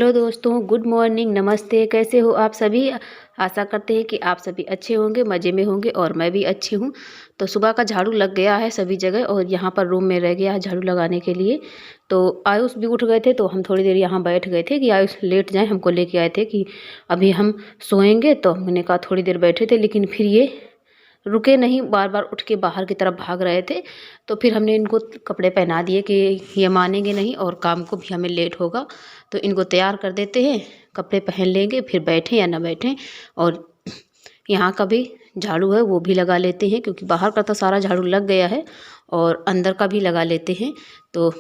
Hello दोस्तों, good morning, नमस्ते। कैसे हो आप सभी? आशा करते हैं कि आप सभी अच्छे होंगे, मज़े में होंगे और मैं भी अच्छी हूँ। तो सुबह का झाड़ू लग गया है सभी जगह और यहाँ पर रूम में रह गया है झाड़ू लगाने के लिए। तो आयुष भी उठ गए थे तो हम थोड़ी देर यहाँ बैठ गए थे कि आयुष लेट जाए। हमको लेके आए थे कि अभी हम सोएंगे, तो हमने कहा थोड़ी देर बैठे थे, लेकिन फिर ये रुके नहीं, बार बार उठ के बाहर की तरफ भाग रहे थे। तो फिर हमने इनको कपड़े पहना दिए कि ये मानेंगे नहीं और काम को भी हमें लेट होगा, तो इनको तैयार कर देते हैं, कपड़े पहन लेंगे, फिर बैठें या ना बैठें। और यहाँ का भी झाड़ू है वो भी लगा लेते हैं, क्योंकि बाहर का तो सारा झाड़ू लग गया है और अंदर का भी लगा लेते हैं। तो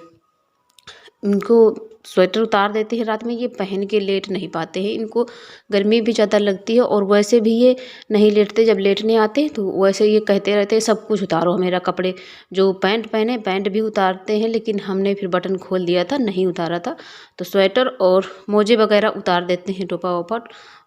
इनको स्वेटर उतार देते हैं रात में, ये पहन के लेट नहीं पाते हैं। इनको गर्मी भी ज़्यादा लगती है और वैसे भी ये नहीं लेटते। जब लेटने आते हैं तो वैसे ये कहते रहते हैं सब कुछ उतारो मेरा, कपड़े जो पैंट पहने पैंट भी उतारते हैं, लेकिन हमने फिर बटन खोल दिया था, नहीं उतारा था। तो स्वेटर और मोजे वगैरह उतार देते हैं, टोपा वोपा।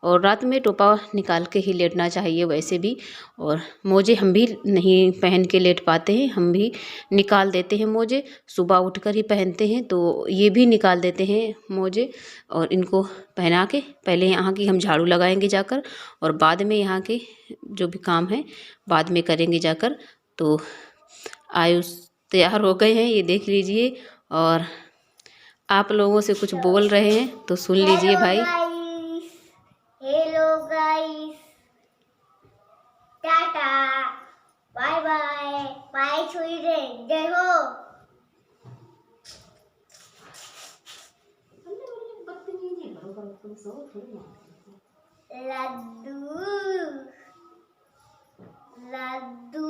और रात में टोपा निकाल के ही लेटना चाहिए वैसे भी। और मोजे हम भी नहीं पहन के लेट पाते हैं, हम भी निकाल देते हैं मोजे। सुबह उठकर ही पहनते हैं, तो ये भी निकाल देते हैं मोजे। और इनको पहना के पहले यहाँ की हम झाड़ू लगाएंगे जाकर, और बाद में यहाँ के जो भी काम है बाद में करेंगे जाकर। तो आयुष तैयार हो गए हैं, ये देख लीजिए। और आप लोगों से कुछ बोल रहे हैं तो सुन लीजिए भाई। Hello guys, tata, bye bye, bye Sweden, जय हो। लड्डू लड्डू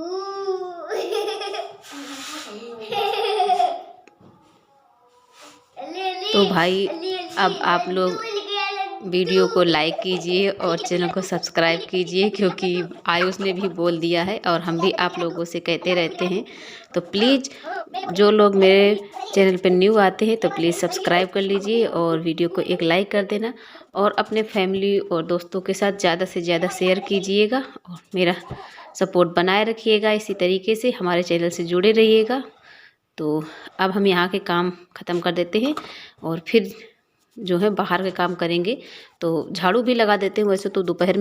तो भाई अब आप लोग वीडियो को लाइक कीजिए और चैनल को सब्सक्राइब कीजिए, क्योंकि आयुष ने भी बोल दिया है और हम भी आप लोगों से कहते रहते हैं। तो प्लीज़ जो लोग मेरे चैनल पर न्यू आते हैं तो प्लीज़ सब्सक्राइब कर लीजिए और वीडियो को एक लाइक कर देना, और अपने फैमिली और दोस्तों के साथ ज़्यादा से ज़्यादा शेयर कीजिएगा और मेरा सपोर्ट बनाए रखिएगा। इसी तरीके से हमारे चैनल से जुड़े रहिएगा। तो अब हम यहाँ के काम ख़त्म कर देते हैं और फिर जो है बाहर के काम करेंगे। तो झाड़ू भी लगा देते हैं, वैसे तो दोपहर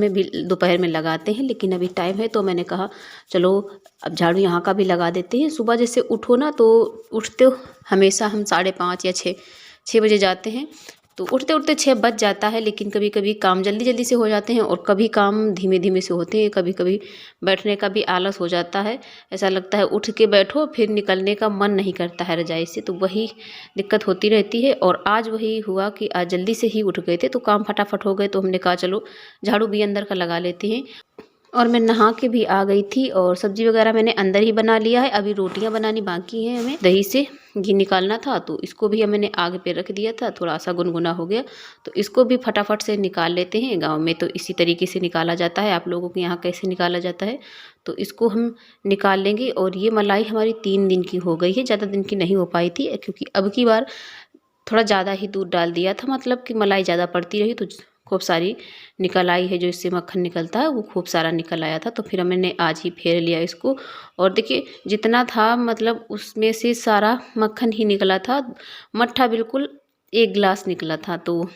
में लगाते हैं, लेकिन अभी टाइम है तो मैंने कहा चलो अब झाड़ू यहाँ का भी लगा देते हैं। सुबह जैसे उठो ना, तो उठते हो हमेशा हम 5:30 या 6 बजे जाते हैं, तो उठते उठते 6 बज जाता है। लेकिन कभी कभी काम जल्दी जल्दी से हो जाते हैं और कभी काम धीमे धीमे से होते हैं। कभी कभी बैठने का भी आलस हो जाता है, ऐसा लगता है उठ के बैठो फिर निकलने का मन नहीं करता है रजाई से, तो वही दिक्कत होती रहती है। और आज वही हुआ कि आज जल्दी से ही उठ गए थे तो काम फटाफट हो गए, तो हमने कहा चलो झाड़ू भी अंदर का लगा लेते हैं। और मैं नहा के भी आ गई थी और सब्जी वगैरह मैंने अंदर ही बना लिया है। अभी रोटियां बनानी बाकी हैं, हमें दही से घी निकालना था, तो इसको भी मैंने आग पे रख दिया था, थोड़ा सा गुनगुना हो गया, तो इसको भी फटाफट से निकाल लेते हैं। गांव में तो इसी तरीके से निकाला जाता है, आप लोगों के यहाँ कैसे निकाला जाता है तो इसको हम निकाल लेंगे। और ये मलाई हमारी 3 दिन की हो गई है, ज़्यादा दिन की नहीं हो पाई थी, क्योंकि अब की बार थोड़ा ज़्यादा ही दूध डाल दिया था, मतलब कि मलाई ज़्यादा पड़ती रही तो खूब सारी निकल आई है। जो इससे मक्खन निकलता है वो खूब सारा निकल आया था, तो फिर मैंने आज ही फेर लिया इसको। और देखिए जितना था मतलब उसमें से सारा मक्खन ही निकला था, मट्ठा बिल्कुल 1 गिलास निकला था। तो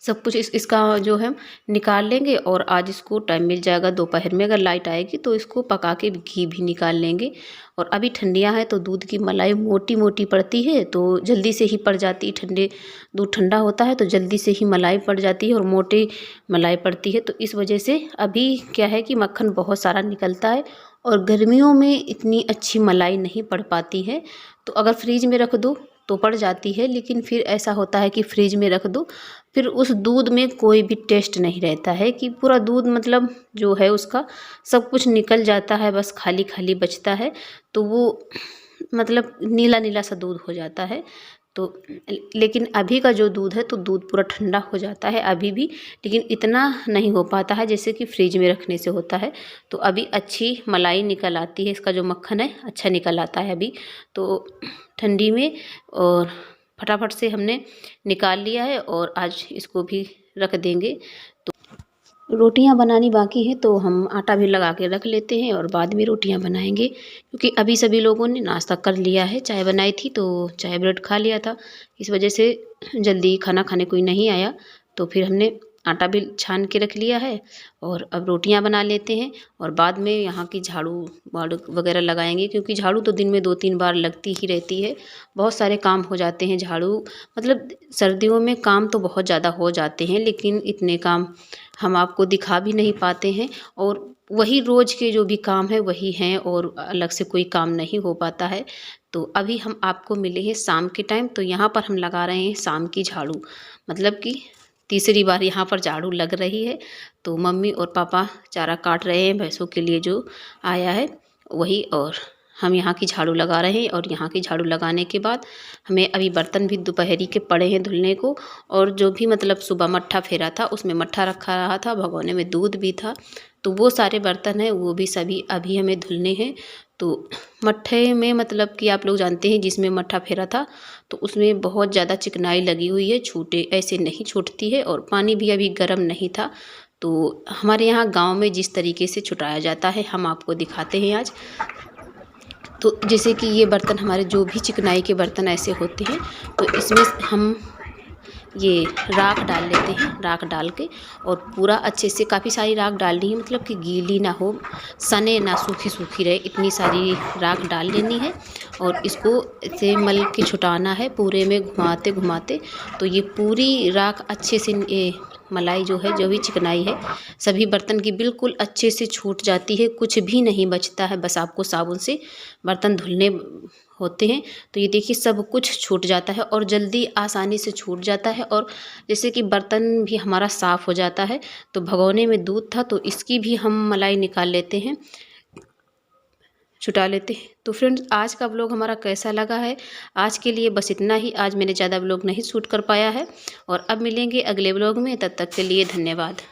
सब कुछ इसका जो है निकाल लेंगे। और आज इसको टाइम मिल जाएगा दोपहर में, अगर लाइट आएगी तो इसको पका के घी भी निकाल लेंगे। और अभी ठंडियाँ हैं तो दूध की मलाई मोटी मोटी पड़ती है, तो जल्दी से ही पड़ जाती है। दूध ठंडा होता है तो जल्दी से ही मलाई पड़ जाती है और मोटी मलाई पड़ती है, तो इस वजह से अभी क्या है कि मक्खन बहुत सारा निकलता है और गर्मियों में इतनी अच्छी मलाई नहीं पड़ पाती है। तो अगर फ्रीज में रख दो तो पड़ जाती है, लेकिन फिर ऐसा होता है कि फ्रिज में रख दो फिर उस दूध में कोई भी टेस्ट नहीं रहता है, कि पूरा दूध मतलब जो है उसका सब कुछ निकल जाता है, बस खाली खाली बचता है। तो वो मतलब नीला नीला सा दूध हो जाता है। तो लेकिन अभी का जो दूध है तो दूध पूरा ठंडा हो जाता है अभी भी, लेकिन इतना नहीं हो पाता है जैसे कि फ्रिज में रखने से होता है। तो अभी अच्छी मलाई निकल आती है, इसका जो मक्खन है अच्छा निकल आता है अभी तो ठंडी में। और फटाफट से हमने निकाल लिया है और आज इसको भी रख देंगे। तो रोटियां बनानी बाकी हैं तो हम आटा भी लगा के रख लेते हैं और बाद में रोटियां बनाएंगे, क्योंकि अभी सभी लोगों ने नाश्ता कर लिया है। चाय बनाई थी तो चाय ब्रेड खा लिया था, इस वजह से जल्दी खाना खाने कोई नहीं आया, तो फिर हमने आटा भी छान के रख लिया है और अब रोटियां बना लेते हैं और बाद में यहाँ की झाड़ू वाड़ू वगैरह लगाएंगे, क्योंकि झाड़ू तो दिन में 2-3 बार लगती ही रहती है। बहुत सारे काम हो जाते हैं झाड़ू, मतलब सर्दियों में काम तो बहुत ज़्यादा हो जाते हैं, लेकिन इतने काम हम आपको दिखा भी नहीं पाते हैं, और वही रोज़ के जो भी काम है वही हैं और अलग से कोई काम नहीं हो पाता है। तो अभी हम आपको मिले हैं शाम के टाइम, तो यहाँ पर हम लगा रहे हैं शाम की झाड़ू, मतलब कि तीसरी बार यहाँ पर झाड़ू लग रही है। तो मम्मी और पापा चारा काट रहे हैं भैंसों के लिए जो आया है वही, और हम यहाँ की झाड़ू लगा रहे हैं। और यहाँ की झाड़ू लगाने के बाद हमें अभी बर्तन भी दोपहरी के पड़े हैं धुलने को, और जो भी मतलब सुबह मट्ठा फेरा था उसमें मट्ठा रखा रहा था, भगोने में दूध भी था, तो वो सारे बर्तन हैं वो भी सभी अभी हमें धुलने हैं। तो मट्ठे में मतलब कि आप लोग जानते हैं जिसमें मट्ठा फेरा था तो उसमें बहुत ज़्यादा चिकनाई लगी हुई है, छूटे ऐसे नहीं छूटती है, और पानी भी अभी गर्म नहीं था। तो हमारे यहाँ गांव में जिस तरीके से छुटाया जाता है हम आपको दिखाते हैं आज। तो जैसे कि ये बर्तन हमारे जो भी चिकनाई के बर्तन ऐसे होते हैं, तो इसमें हम ये राख डाल लेते हैं, राख डाल के और पूरा अच्छे से, काफ़ी सारी राख डालनी है, मतलब कि गीली ना हो, सने ना, सूखी सूखी रहे, इतनी सारी राख डाल लेनी है और इसको ऐसे मल के छुटाना है पूरे में घुमाते घुमाते। तो ये पूरी राख अच्छे से, ये मलाई जो है, जो भी चिकनाई है, सभी बर्तन की बिल्कुल अच्छे से छूट जाती है, कुछ भी नहीं बचता है। बस आपको साबुन से बर्तन धुलने होते हैं तो ये देखिए सब कुछ छूट जाता है और जल्दी आसानी से छूट जाता है। और जैसे कि बर्तन भी हमारा साफ़ हो जाता है। तो भगोने में दूध था तो इसकी भी हम मलाई निकाल लेते हैं, छुटा लेते हैं। तो फ्रेंड्स, आज का व्लॉग हमारा कैसा लगा है, आज के लिए बस इतना ही। आज मैंने ज़्यादा व्लॉग नहीं शूट कर पाया है और अब मिलेंगे अगले व्लॉग में, तब तक के लिए धन्यवाद।